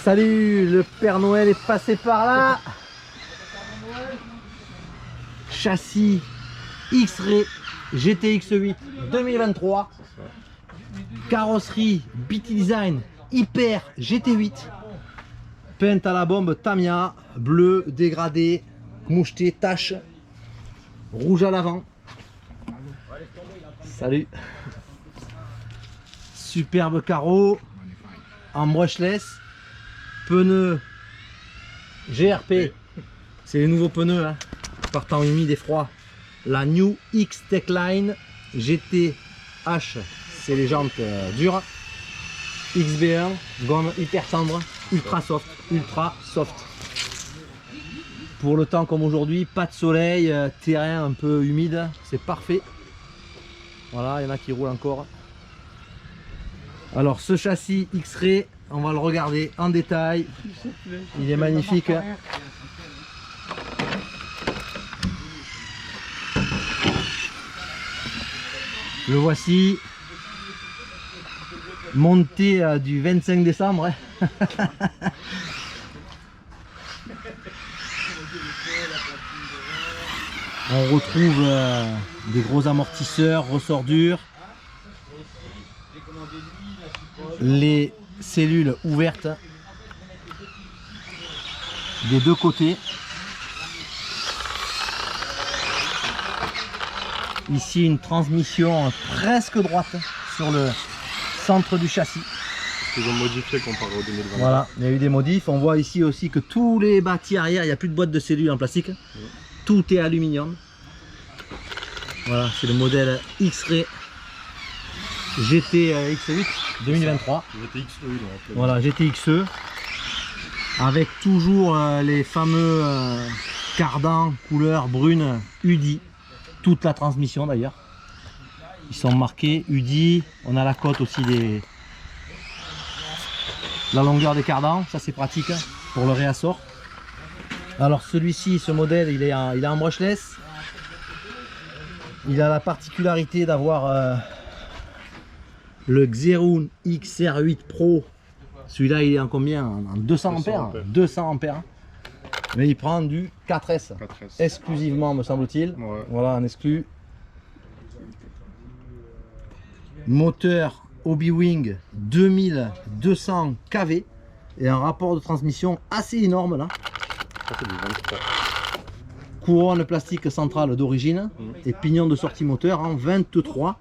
Salut, le Père Noël est passé par là. Châssis X-Ray GTX8 2023. Carrosserie BT Design Hyper GT8. Peinte à la bombe Tamiya, bleu, dégradé, moucheté, tache, rouge à l'avant. Salut. Superbe carreau en brushless. Pneus GRP, c'est les nouveaux pneus hein, partant humide et froid. La New X Techline GTH, c'est les jantes dures. XB1, gomme hyper tendre, ultra soft. Pour le temps comme aujourd'hui, pas de soleil, terrain un peu humide, c'est parfait. Voilà, il y en a qui roulent encore. Alors ce châssis X-Ray, on va le regarder en détail. Il est magnifique. Le voici. Monté du 25 décembre. On retrouve des gros amortisseurs, ressorts durs. Les cellules ouvertes des deux côtés. Ici une transmission presque droite sur le centre du châssis. Ils ont modifié comparé au 2020. Voilà, il y a eu des modifs. On voit ici aussi que tous les bâtis arrière, il n'y a plus de boîte de cellules en plastique. Tout est aluminium. Voilà, c'est le modèle X-Ray GTX8 2023. GTXE, voilà, GTXE. Avec toujours les fameux cardans couleur brune UDI. Toute la transmission d'ailleurs. Ils sont marqués UDI. On a la cote aussi la longueur des cardans. Ça c'est pratique pour le réassort. Alors celui-ci, ce modèle, il est en brushless. Il a la particularité d'avoir le Xeroon XR8 Pro. Celui-là il est en combien? En 200 ampères. 200 ampères. Mais il prend du 4S. Exclusivement me semble-t-il. Ouais. Voilà, un exclu. Moteur Hobby-Wing 2200 kV. Et un rapport de transmission assez énorme là. Couronne plastique centrale d'origine. Et pignon de sortie moteur en 23.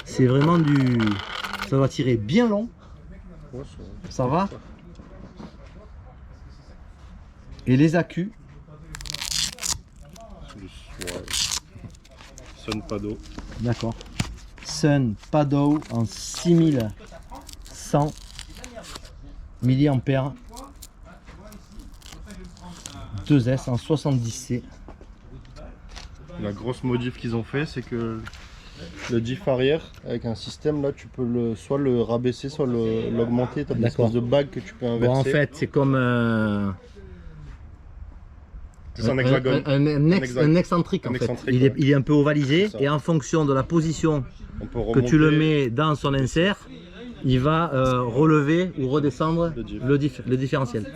C'est vraiment du... Ça va tirer bien long. Ça va. Et les accus. Sun Pado. D'accord. Sun Pado en 6100 mAh. 2S en 70C. La grosse modif qu'ils ont fait, c'est que le diff arrière, avec un système là, tu peux soit le rabaisser, soit l'augmenter. Tu as des espèces de bague que tu peux inverser. Bon, en fait, c'est comme un hexagone. Un excentrique en fait. Il est un peu ovalisé et en fonction de la position que tu le mets dans son insert, il va relever ou redescendre le différentiel.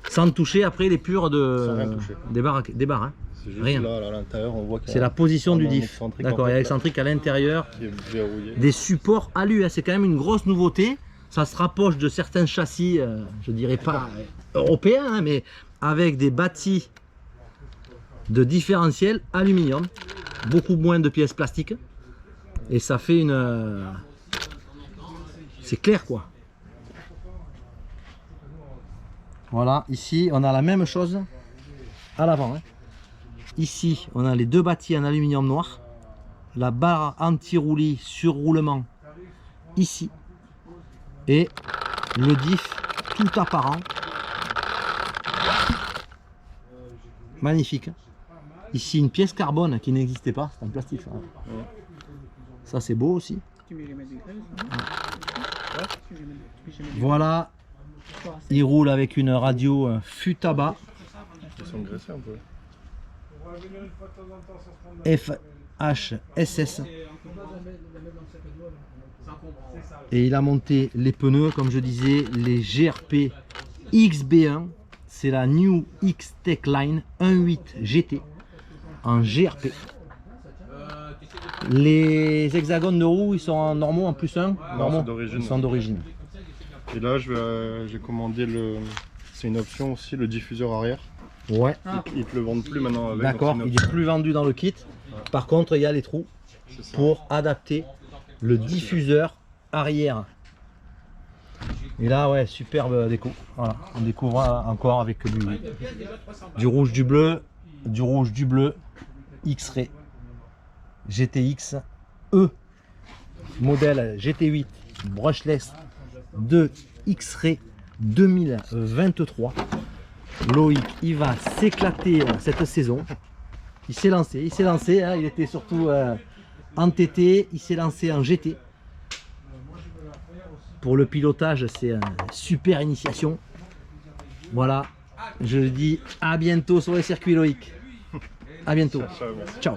Sans toucher après les purs des barres. Hein. Rien. Là, à l'intérieur, on voit c'est la position du diff. D'accord, il y a l'excentrique à l'intérieur. Des supports alu, hein. C'est quand même une grosse nouveauté. Ça se rapproche de certains châssis, je dirais pas européens, hein, mais avec des bâtis de différentiel aluminium. Beaucoup moins de pièces plastiques. Et ça fait une... c'est clair quoi. Voilà, ici on a la même chose à l'avant. Hein. Ici on a les deux bâtis en aluminium noir. La barre anti-roulis sur roulement ici. Et le diff tout apparent. Magnifique. Ici une pièce carbone qui n'existait pas, c'est en plastique ça. Ça c'est beau aussi. Voilà. Il roule avec une radio Futaba. Ils sont graissés un peu. FHSS. Et il a monté les pneus, comme je disais, les GRP XB1. C'est la New X Tech Line 1.8 GT en GRP. Les hexagones de roues, ils sont en normaux en plus 1. Non, ils sont d'origine. Et là, j'ai commandé c'est une option aussi, le diffuseur arrière. Ouais. Ils te le vendent plus maintenant. D'accord, il est plus vendu dans le kit. Ouais. Par contre, il y a les trous pour adapter le diffuseur arrière. Et là, ouais, superbe déco. Voilà, on découvre encore avec du rouge, du bleu, X-Ray, GTX E, modèle GT8 brushless de X-Ray 2023. Loïc, il va s'éclater cette saison. Il s'est lancé, hein, il était surtout en TT, il s'est lancé en GT. Pour le pilotage, c'est une super initiation. Voilà, je dis à bientôt sur les circuits, Loïc. À bientôt. Ciao.